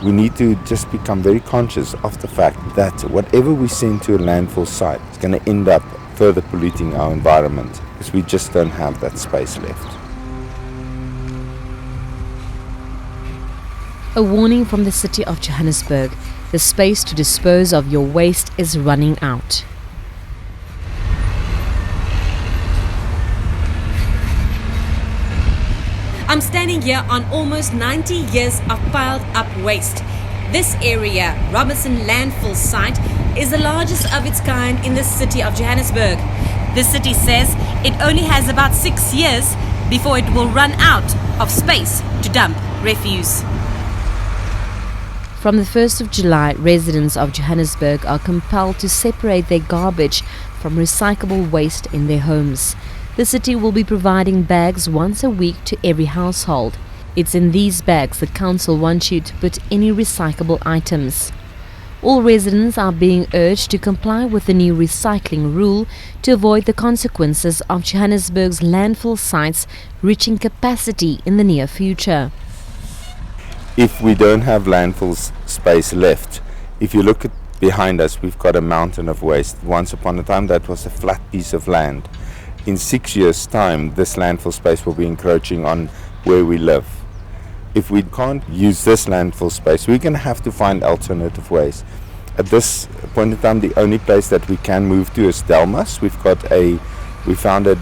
We need to just become very conscious of the fact that whatever we send to a landfill site is going to end up further polluting our environment because we just don't have that space left. A warning from the city of Johannesburg. The space to dispose of your waste is running out. I'm standing here on almost 90 years of piled up waste. This area, Robinson Landfill Site, is the largest of its kind in the city of Johannesburg. The city says it only has about 6 years before it will run out of space to dump refuse. From the 1st of July, residents of Johannesburg are compelled to separate their garbage from recyclable waste in their homes. The city will be providing bags once a week to every household. It's in these bags the council wants you to put any recyclable items. All residents are being urged to comply with the new recycling rule to avoid the consequences of Johannesburg's landfill sites reaching capacity in the near future. If we don't have landfill space left, if you look at behind us, we've got a mountain of waste. Once upon a time, that was a flat piece of land. In 6 years' time, this landfill space will be encroaching on where we live. If we can't use this landfill space, we're going to have to find alternative ways. At this point in time, the only place that we can move to is Delmas. We found a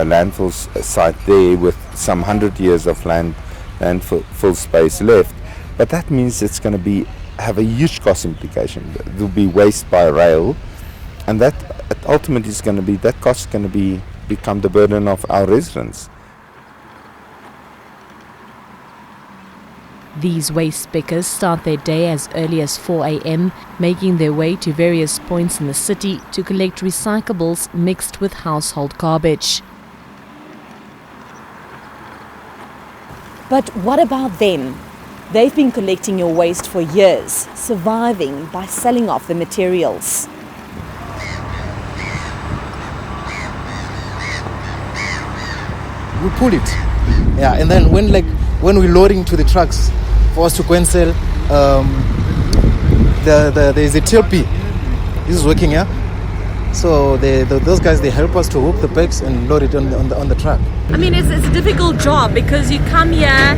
landfill site there with some 100 years of landfill space left. But that means it's going to have a huge cost implication. There will be waste by rail, and that ultimately is going to be, that cost is going to become the burden of our residents. These waste pickers start their day as early as 4 a.m, making their way to various points in the city to collect recyclables mixed with household garbage. But what about them? They've been collecting your waste for years, surviving by selling off the materials. We pull it, and then when we're loading to the trucks for us to go and sell, there is a TLP. This is working, So those guys, they help us to hook the bags and load it on the truck. I mean, it's a difficult job because you come here,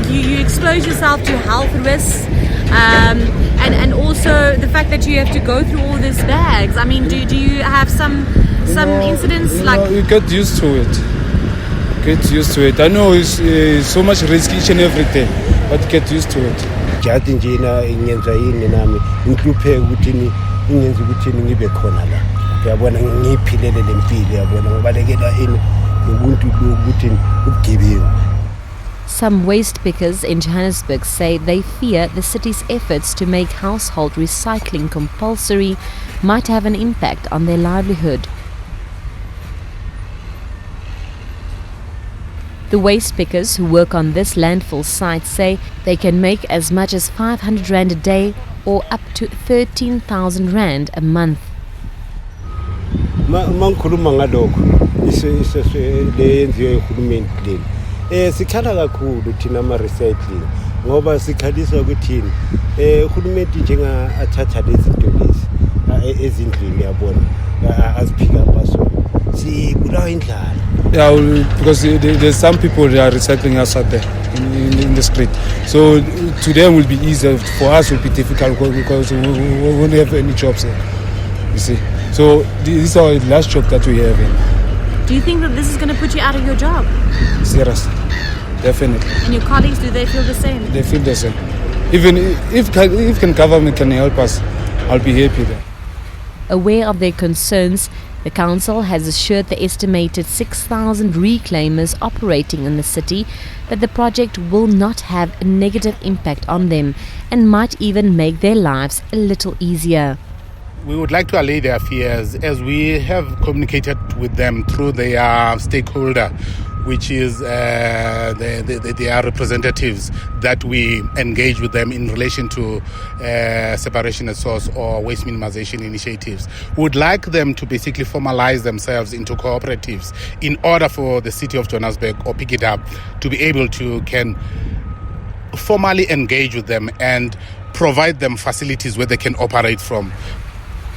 you expose yourself to health risks, and also the fact that you have to go through all these bags. I mean, do you have some incidents like? You get used to it. I know it's so much risk each and every day, but get used to it. Some waste pickers in Johannesburg say they fear the city's efforts to make household recycling compulsory might have an impact on their livelihood. The waste pickers who work on this landfill site say they can make as much as 500 rand a day or up to 13,000 rand a month. Mangikhuluma ngalokho leyenziwe uhulumeni sikhala kakhulu thina ama recycling ngoba sikhaliswa ukuthini uhulumeni njenga athatha lezi zinto lezi ezindlini yabona aziphika baso sibulawa indlala. Yeah, because there's some people that are recycling outside there in the street. So to them will be easier. For us it will be difficult because we won't have any jobs there. You see. So this is our last job that we have. Do you think that this is going to put you out of your job? Seriously, definitely. And your colleagues, do they feel the same? They feel the same. Even if government can help us, I'll be happy there. Aware of their concerns, the council has assured the estimated 6,000 reclaimers operating in the city that the project will not have a negative impact on them and might even make their lives a little easier. We would like to allay their fears as we have communicated with them through their stakeholder, which is their representatives that we engage with them in relation to separation at source or waste minimization initiatives. We would like them to basically formalize themselves into cooperatives in order for the city of Johannesburg or pick it up to be able to can formally engage with them and provide them facilities where they can operate from.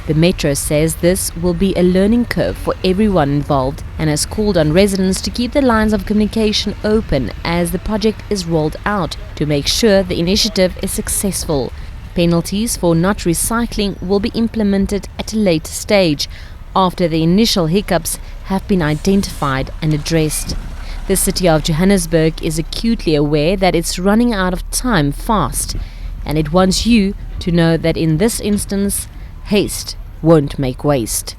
The Metro says this will be a learning curve for everyone involved and has called on residents to keep the lines of communication open as the project is rolled out to make sure the initiative is successful. Penalties for not recycling will be implemented at a later stage after the initial hiccups have been identified and addressed. The city of Johannesburg is acutely aware that it's running out of time fast, and it wants you to know that in this instance, haste won't make waste.